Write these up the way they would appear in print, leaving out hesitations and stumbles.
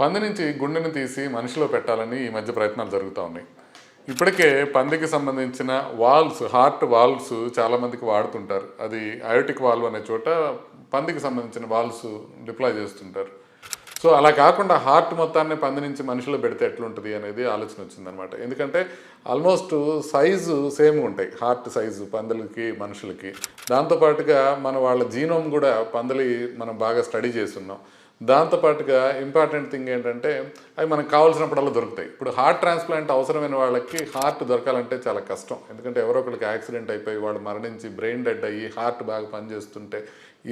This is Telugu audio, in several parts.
పంది నుంచి గుండెని తీసి మనిషిలో పెట్టాలని ఈ మధ్య ప్రయత్నాలు జరుగుతూ ఉన్నాయి. ఇప్పటికే పందికి సంబంధించిన వాల్వ్స్, హార్ట్ వాల్వ్స్ చాలామందికి వాడుతుంటారు. అది అయోటిక్ వాల్వ్ అనే చోట పందికి సంబంధించిన వాల్వ్స్ డిప్లాయ్ చేస్తుంటారు. సో అలా కాకుండా హార్ట్ మొత్తాన్ని పంది నుంచి మనిషిలో పెడితే ఎట్లుంటుంది అనేది ఆలోచన వచ్చిందనమాట. ఎందుకంటే ఆల్మోస్ట్ సైజు సేమ్ ఉంటాయి, హార్ట్ సైజు పందులకి మనుషులకి. దాంతోపాటుగా వాళ్ళ జీనోమ్ కూడా పందులు మనం బాగా స్టడీ చేస్తున్నాం. దాంతోపాటుగా ఇంపార్టెంట్ థింగ్ ఏంటంటే అవి మనకు కావాల్సినప్పుడల్లా దొరుకుతాయి. ఇప్పుడు హార్ట్ ట్రాన్స్ప్లాంట్ అవసరమైన వాళ్ళకి హార్ట్ దొరకాలంటే చాలా కష్టం. ఎందుకంటే ఎవరో ఒకరికి యాక్సిడెంట్ అయిపోయి వాళ్ళు మరణించి బ్రెయిన్ డెడ్ అయ్యి హార్ట్ బాగా పనిచేస్తుంటే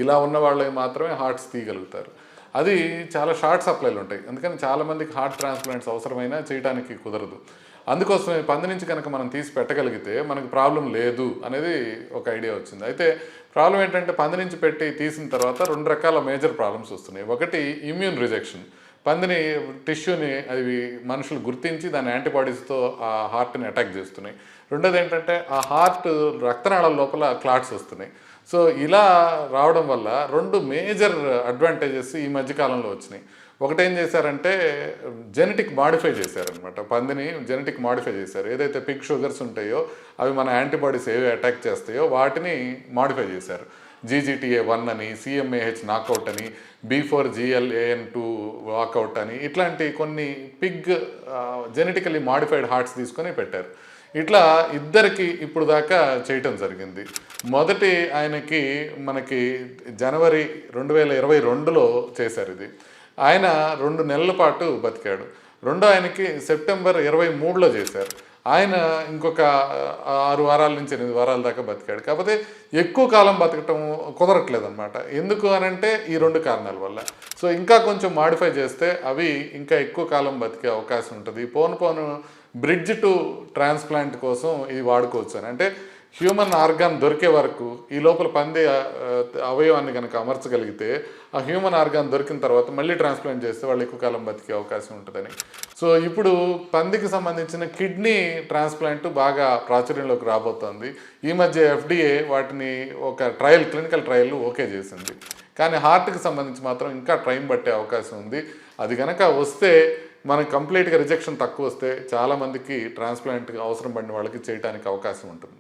ఇలా ఉన్న వాళ్ళకి మాత్రమే హార్ట్స్ తీయగలుగుతారు. అది చాలా షార్ట్ సప్లైలు ఉంటాయి. అందుకని చాలామందికి హార్ట్ ట్రాన్స్ప్లాంట్స్ అవసరమైనా చేయడానికి కుదరదు. అందుకోసమే పంది నుంచి కనుక మనం తీసి పెట్టగలిగితే మనకు ప్రాబ్లం లేదు అనేది ఒక ఐడియా వచ్చింది. అయితే ప్రాబ్లం ఏంటంటే పంది నుంచి పెట్టి తీసిన తర్వాత 2 రకాల మేజర్ ప్రాబ్లమ్స్ వస్తున్నాయి. ఒకటి ఇమ్యూన్ రిజెక్షన్. పందిని టిష్యూని అవి మనుషులు గుర్తించి దాని యాంటీబాడీస్తో ఆ హార్ట్ని అటాక్ చేస్తున్నాయి. రెండోది ఏంటంటే ఆ హార్ట్ రక్తనాళాల లోపల క్లాట్స్ వస్తున్నాయి. సో ఇలా రావడం వల్ల 2 మేజర్ అడ్వాంటేజెస్ ఈ మధ్యకాలంలో వచ్చినాయి. ఒకటేం చేశారంటే జెనెటిక్ మాడిఫై చేశారనమాట. పందిని జెనెటిక్ మాడిఫై చేశారు. ఏదైతే పిగ్ షుగర్స్ ఉంటాయో అవి మన యాంటీబాడీస్ ఏవి అటాక్ చేస్తాయో వాటిని మాడిఫై చేశారు. GGTA1 అని, CMAH నాకౌట్ అని, B4GLAN2 వాకౌట్ అని, ఇట్లాంటి కొన్ని పిగ్ జెనెటికలీ మాడిఫైడ్ హార్ట్స్ తీసుకొని పెట్టారు. ఇట్లా ఇద్దరికి ఇప్పుడు దాకా చేయటం జరిగింది. మొదటి ఆయనకి మనకి జనవరి 2022లో చేశారు ఇది. ఆయన 2 నెలల పాటు బతికాడు. రెండో ఆయనకి సెప్టెంబర్ 23లో చేశారు. ఆయన ఇంకొక 6 వారాల నుంచి 8 వారాల దాకా బతికాడు. కాకపోతే ఎక్కువ కాలం బతకటం కుదరట్లేదన్నమాట. ఎందుకు అనంటే ఈ 2 కారణాల వల్ల. సో ఇంకా కొంచెం మాడిఫై చేస్తే అవి ఇంకా ఎక్కువ కాలం బతికే అవకాశం ఉంటుంది. పోను బ్రిడ్జ్ టు ట్రాన్స్ప్లాంట్ కోసం ఇది వాడుకోవచ్చు అని. అంటే హ్యూమన్ ఆర్గాన్ దొరికే వరకు ఈ లోపల పంది అవయవాన్ని కనుక అమర్చగలిగితే ఆ హ్యూమన్ ఆర్గాన్ దొరికిన తర్వాత మళ్ళీ ట్రాన్స్ప్లాంట్ చేస్తే వాళ్ళు ఎక్కువ కాలం బతికే అవకాశం ఉంటుందని. సో ఇప్పుడు పందికి సంబంధించిన కిడ్నీ ట్రాన్స్ప్లాంట్ బాగా ప్రాచుర్యంలోకి రాబోతోంది. ఈ మధ్య FDA వాటిని ఒక క్లినికల్ ట్రయల్ ఓకే చేసింది. కానీ హార్ట్కి సంబంధించి మాత్రం ఇంకా టైం పట్టే అవకాశం ఉంది. అది కనుక వస్తే మనకు కంప్లీట్గా రిజెక్షన్ తక్కువ వస్తే చాలామందికి ట్రాన్స్ప్లాంట్ అవసరం పడిన వాళ్ళకి చేయడానికి అవకాశం ఉంటుంది.